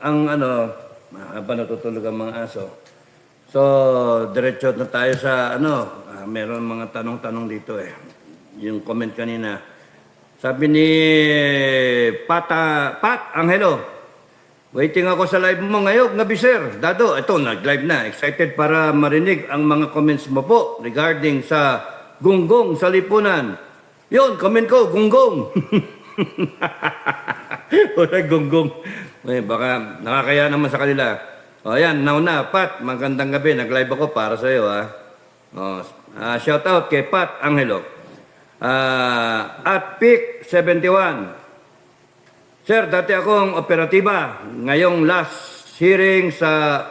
ang ano, habang natutulog ang mga aso. So, diretso na tayo sa ano, meron mga tanong-tanong dito eh. Yung comment kanina. Sabi ni Pat, Angelo, waiting ako sa live mo ngayon, gabi sir. Dado, ito, nag-live na. Excited para marinig ang mga comments mo po regarding sa gunggong sa lipunan. Yun, comment ko, gunggong. Wala gunggong. Baka nakakaya naman sa kanila. O yan, nauna, Pat, magandang gabi. Nag-live ako para sa iyo. Shout out kay Pat Angelo. At Peak 71. Sir, dati akong operatiba. Ngayong last hearing sa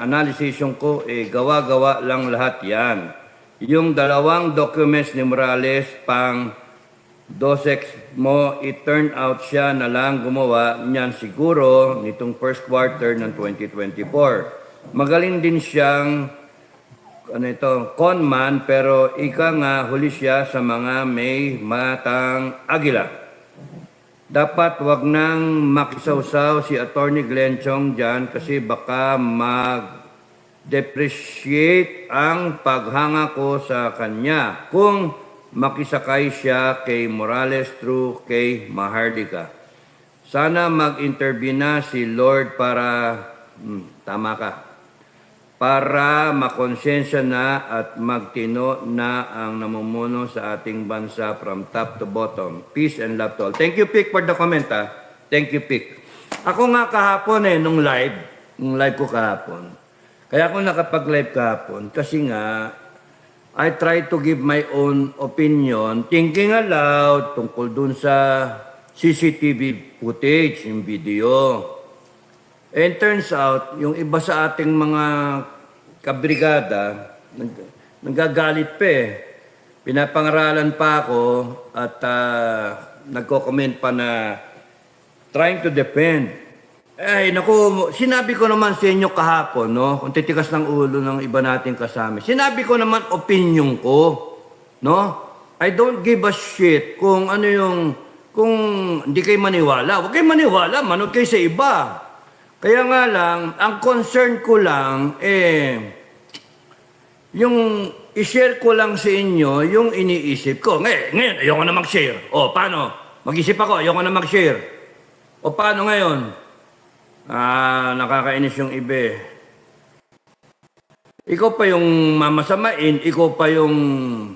analysis ko, gawa-gawa lang lahat yan. Yung dalawang documents ni Morales pang DOSEX mo, it turned out siya na lang gumawa niyan siguro nitong first quarter ng 2024. Magaling din siyang conman, pero ika nga huli siya sa mga may matang agila. Dapat wag nang makisawsaw si Attorney Glenn Chong dyan kasi baka mag-depreciate ang paghanga ko sa kanya kung makisakay siya kay Morales through kay Mahardika. Sana mag-intervene na si Lord para, tama ka, para makonsensya na at magtino na ang namumuno sa ating bansa from top to bottom. Peace and love to all. Thank you, Pick, for the comment. Thank you, Pick. Ako nga kahapon nung live ko kahapon. Kaya ako nakapag-live kahapon kasi nga, I try to give my own opinion, thinking aloud tungkol dun sa CCTV footage, yung video. And turns out, yung iba sa ating mga kabrigada, nagagalit pa eh. Pinapangaralan pa ako at nagko-comment pa na trying to defend. Ay, naku, sinabi ko naman sa inyo kahapon, no? Kung titikas ng ulo ng iba nating kasama. Sinabi ko naman opinion ko, no? I don't give a shit kung ano kung hindi kayo maniwala. Huwag kayo maniwala, manood kayo sa iba. Kaya nga lang, ang concern ko lang, yung i-share ko lang sa inyo, yung iniisip ko. Ngayon, ayoko na mag-share. O, paano? Mag-isip ako, ayoko na mag-share. O, paano ngayon? Nakakainis yung iba. Ikaw pa yung mamasamain, ikaw pa yung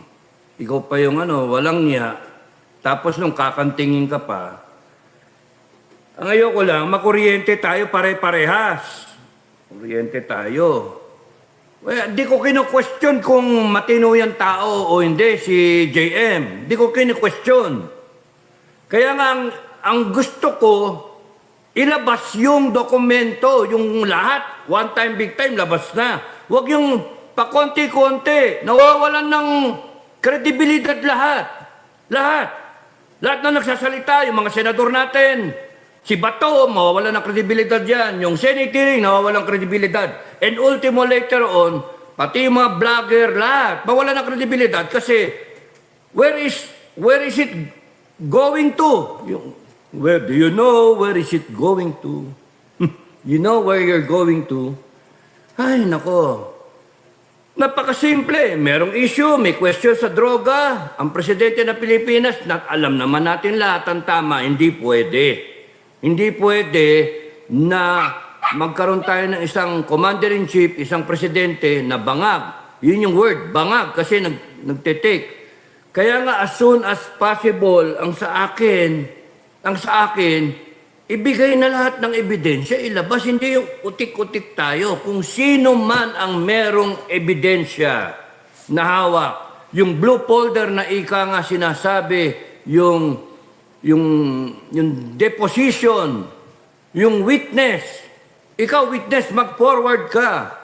walang niya. Tapos nung kakantingin ka pa, ang ayoko lang, makuryente tayo pare-parehas. Kuryente tayo. Well, di ko kino-question kung matino yung tao o hindi, si JM. Di ko kino-question. Kaya nga, ang gusto ko, ilabas yung dokumento, yung lahat. One time, big time, labas na. Huwag yung pakonti-konti. Nawawalan ng kredibilidad lahat. Lahat na nagsasalita, yung mga senador natin. Si Bato, mawawalan ng kredibilidad yan. Yung Senate hearing, nawawalan ng kredibilidad. And ultimo later on, pati yung mga vlogger, lahat, mawalan ng kredibilidad kasi where is it going to? Where do you know where is it going to? You know where you're going to? Ay, nako. Napakasimple. Merong issue, may question sa droga. Ang presidente ng Pilipinas, alam naman natin lahat ang tama, hindi pwede. Hindi pwede na magkaroon tayo ng isang commander-in-chief, isang presidente na bangag. Yun yung word, bangag, kasi nagtitake. Kaya nga as soon as possible, ang sa akin, ibigay na lahat ng ebidensya, ilabas, hindi yung utik-utik tayo. Kung sino man ang merong ebidensya na hawak, yung blue folder na ika nga sinasabi, yung deposition, yung witness, ikaw witness, mag-forward ka.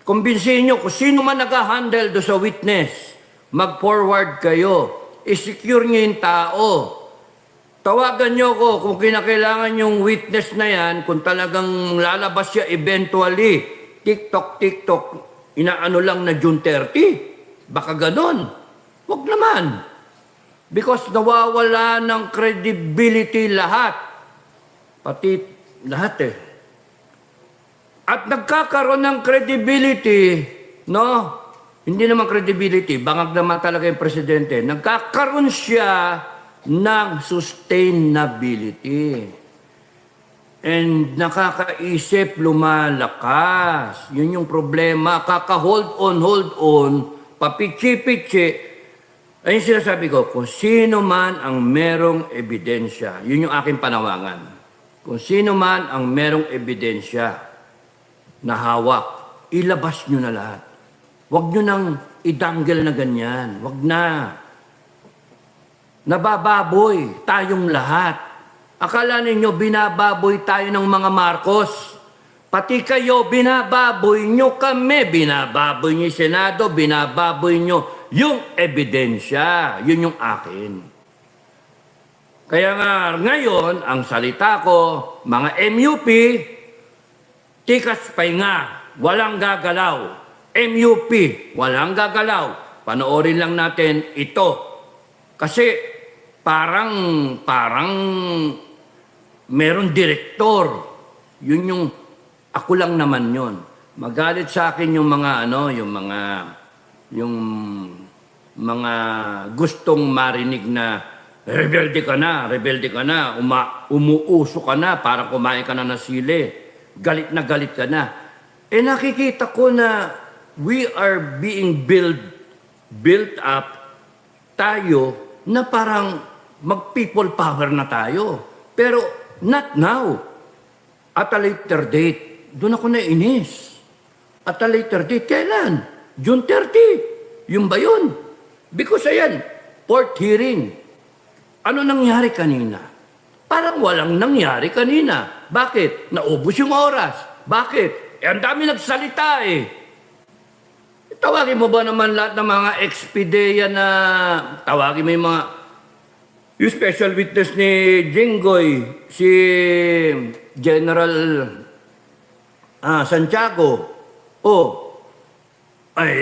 Kumbinsihin nyo kung sino man nag-handle do sa witness, mag-forward kayo. I-secure nyo yung tao. Tawagan nyo ko kung kinakailangan yung witness na yan, kung talagang lalabas siya eventually, TikTok, inaano lang na June 30. Baka ganon. Huwag naman. Because nawawala ng credibility lahat. Pati lahat eh. At nagkakaroon ng credibility, no? Hindi naman credibility, bangag naman talaga yung presidente. Nagkakaroon siya ng sustainability. And nakakaisip, lumalakas. Yun yung problema. Kaka-hold on, papichi-pichi. Ayun sinasabi ko, kung sino man ang merong ebidensya, yun yung aking panawangan. Kung sino man ang merong ebidensya na hawak, ilabas nyo na lahat. Huwag nyo nang idanggel na ganyan. Huwag na. Nabababoy tayong lahat. Akala ninyo binababoy tayo ng mga Marcos. Pati kayo, binababoy nyo kami. Binababoy nyo yung Senado, binababoy nyo yung ebidensya. Yun yung akin. Kaya nga ngayon, ang salita ko, mga MUP, tikas pahinga, walang gagalaw. MUP, walang gagalaw. Panoorin lang natin ito. Kasi parang meron direktor. Yun yung, ako lang naman yun. Magalit sa akin yung mga gustong marinig na rebelde ka na, umuuso ka na, para kumain ka na ng sili. Galit ka na. Eh nakikita ko na we are being built up tayo na parang mag-people power na tayo. Pero not now. At a later date, doon ako nainis. At a later date, kailan? June 30. Yung ba yun? Because ayan, fourth hearing. Ano nangyari kanina? Parang walang nangyari kanina. Bakit? Naubos yung oras. Bakit? Ang dami nagsalita eh. Tawagin mo ba naman lahat ng mga ex-PIDEA na tawagin mo yung special witness ni Jinggoy, si General Santiago, ay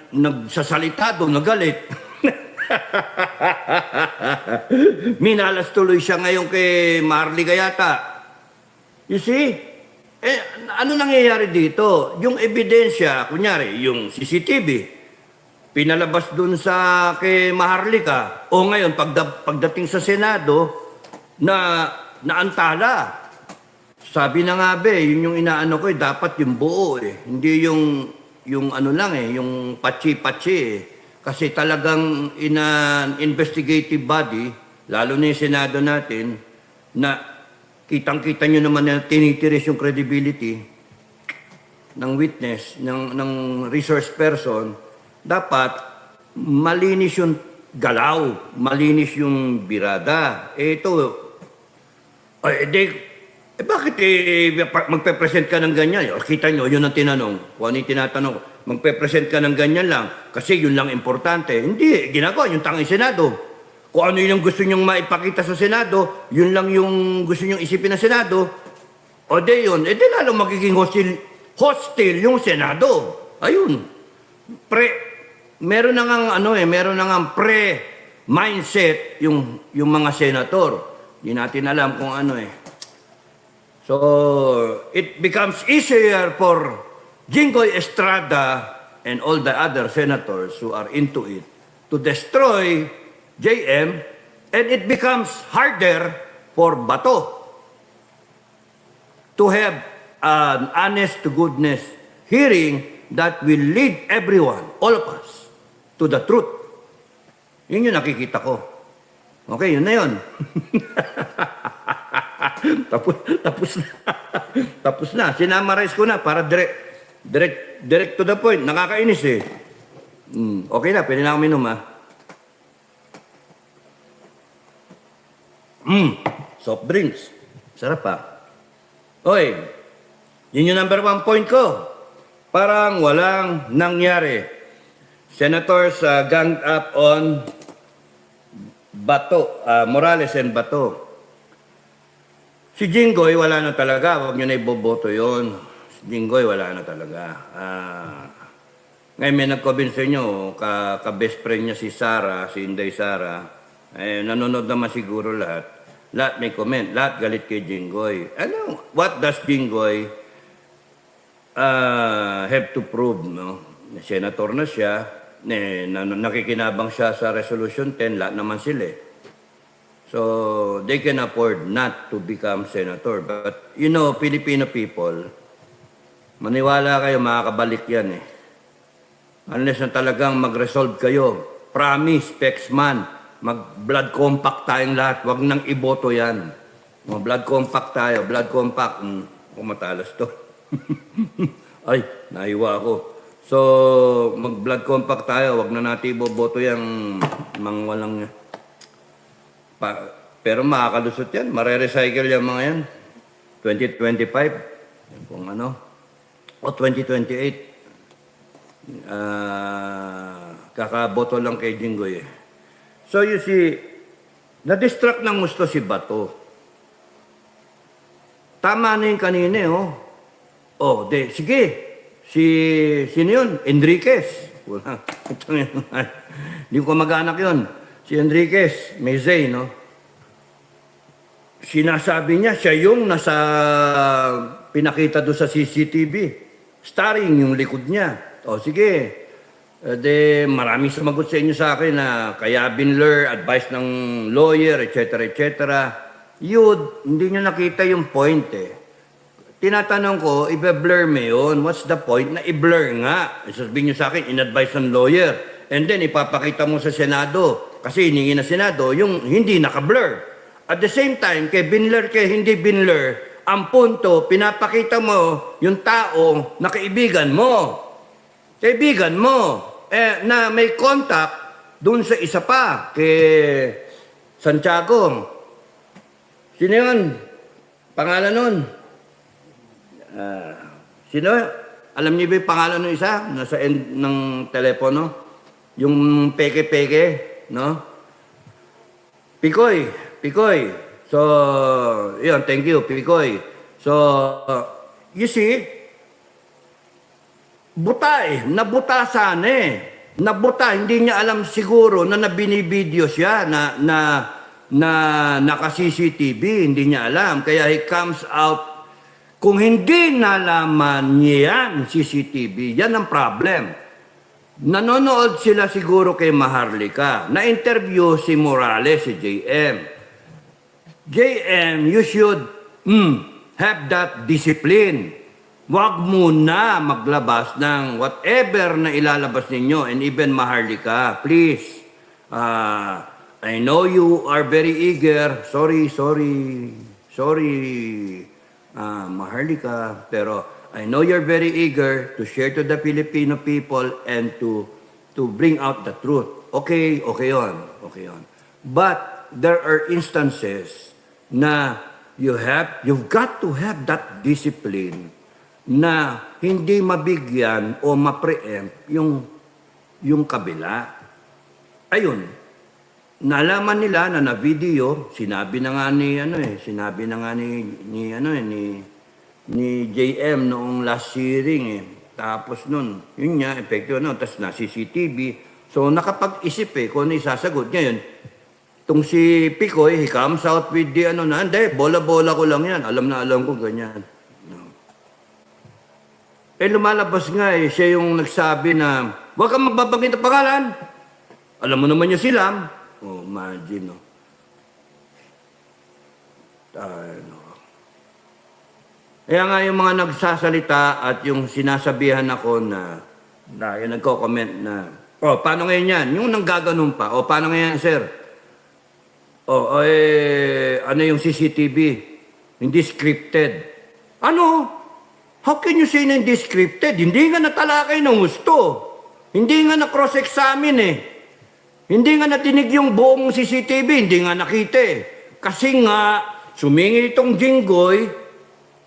nagsasalita doon, nagalit. Minalas tuloy siya ngayon kay Marley Gayata. You see? Ano nangyayari dito? Yung ebidensya, kunyari, yung CCTV, pinalabas dun sa kay Maharlika. O ngayon, pagdating sa Senado, naantala. Sabi na nga yun yung inaano ko dapat yung buo Hindi yung ano lang yung patsi-patsi Kasi talagang in an investigative body, lalo na yung Senado natin, na kitang-kita nyo naman na tinitiris yung credibility ng witness, ng resource person, dapat malinis yung galaw, malinis yung birada. Bakit magpe-present ka ng ganyan? Kita nyo, yun ang tinanong. Kung ano yung tinatanong, magpe-present ka ng ganyan lang kasi yun lang importante. Hindi, ginagawa yung tanging Senado. Kung ano yung gusto nyong maipakita sa Senado, yun lang yung gusto nyong isipin ng Senado, lalo magiging hostile yung Senado. Ayun. Meron na ngang pre-mindset yung mga senator. Hindi natin alam kung So, it becomes easier for Jinggoy Estrada and all the other senators who are into it to destroy JM, and it becomes harder for Bato to have an honest-to-goodness hearing that will lead everyone, all of us, to the truth. Yun yung nakikita ko. Okay, yun na yun. Tapos na. Sinamarize ko na para direct to the point. Nakakainis Okay na, pwede na ako minom soft drinks. Sarap Oy, yun yung number 1 point ko. Parang walang nangyari. Senators ganged up on Bato, Morales and Bato. Si Jinggoy, wala na talaga. Huwag nyo na iboboto yun. Si Jinggoy, wala na talaga. Ngayon may nag-convince nyo, ka-best friend niya si Sara, si Inday Sara. Nanonood naman siguro lahat. Lahat may comment. Lahat galit kay Jinggoy. Ano, what does Jinggoy have to prove, no? Senator na siya, nakikinabang siya sa Resolution 10, lahat naman sila eh. So, they can afford not to become senator. But, you know, Filipino people, maniwala kayo, makakabalik yan eh. Unless na talagang mag-resolve kayo, promise, Pexman, mag-blood compact tayong lahat, wag nang iboto yan. Blood compact tayo, blood compact. Kumatalas to. Ay, naiwa ako. So, mag-blood compact tayo, wag na natin iboboto yung mga walang... pero makakalusot yan, mare-recycle yung mga yan. 2025, kung ano, o 2028. Kakaboto lang kay Jinggoy eh. So you see, na-distract ng gusto si Bato. Tama na yung kanina eh, oh. Oh, sige. Sino yun? Enriquez. Hindi ko mag-anak yun. Si Enriquez, Mezey, no? Sinasabi niya, siya yung nasa pinakita doon sa CCTV. Starring yung likod niya. O sige, maraming sumagot sa inyo sa akin na kaya binlur, advice ng lawyer, etc. etc. Yun, hindi nyo nakita yung point eh. Tinatanong ko, i-blur mo yun. What's the point na i-blur nga? Sasabihin nyo sa akin, in-advise ng lawyer. And then, ipapakita mo sa Senado. Kasi hiningi na Senado, yung hindi naka-blur. At the same time, kay binlur, kay hindi binlur, ang punto, pinapakita mo yung tao na kaibigan mo. Kaibigan mo. Na may contact dun sa isa pa, kay Santiago. Sino yun? Pangalan nun? Sino? Alam niyo ba yung pangalan ng isa? Nasa end ng telepono? Yung peke-peke, no? Pikoy. So, yun, thank you, Pikoy. So, you see, buta eh. Nabuta sana eh. Nabuta. Hindi niya alam siguro na nabinibideo siya na naka-CCTV. Hindi niya alam. Kaya he comes out. Kung hindi nalaman niya yan, CCTV, yan ang problem. Nanonood sila siguro kay Maharlika. Na-interview si Morales, si JM. JM, you should have that discipline. Huwag muna maglabas ng whatever na ilalabas ninyo, and even Maharlika, please. I know you are very eager. Sorry, Maharlika, pero I know you're very eager to share to the Filipino people and to bring out the truth. Okay yun. But there are instances na you've got to have that discipline na hindi mabigyan o ma-preempt yung kabila. Ayun. Nalaman nila na video, sinabi na nga ni JM noong last hearing eh. Tapos nun, yun nga, epekto no, tapos na CCTV. So nakapag-isip eh kung ano isasagot. Ngayon, itong si Picoy, he comes out with the hindi, bola-bola ko lang yan. Alam na alam ko, ganyan. No. Lumalabas nga eh, siya yung nagsabi na, huwag kang magbabanggit ng pangalan. Alam mo naman yung silam. Oh, imagine, no. Kaya nga yung mga nagsasalita at yung sinasabihan ako na yung nagko-comment na, paano ngayon yan? Yung nanggaganon pa, paano ngayon, sir? Ano yung CCTV? Hindi scripted. Ano? How can you say na hindi scripted? Hindi nga natalakay ng gusto. Hindi nga na-cross-examine eh. Hindi nga natinig yung buong CCTV, hindi nga nakita eh. Kasi nga, sumingi itong Jinggoy,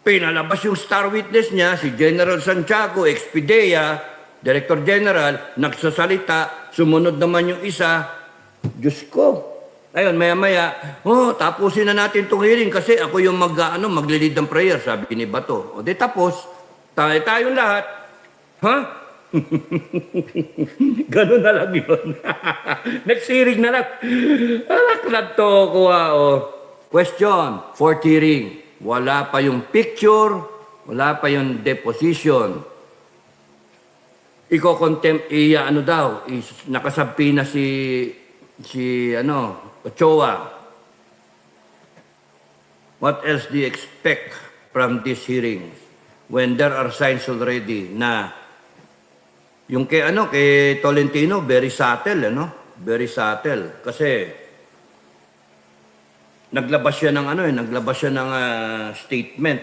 pinalabas yung star witness niya, si General Santiago, ex-PIDEA, Director General, nagsasalita, sumunod naman yung isa, Diyos ko. Ayun, maya-maya, tapusin na natin itong hearing kasi ako yung maglilid ng prayer, sabi ni Bato. O di tapos, tayong lahat. Ha? Ganun na lang yun. Next hearing na lang. Alak na to, kuha, Question, fourth hearing. Wala pa yung picture, wala pa yung deposition. Ano daw, nakasabi na si Ochoa. What else do you expect from this hearing when there are signs already na yung kay Tolentino very subtle, Very subtle kasi naglabas siya ng statement.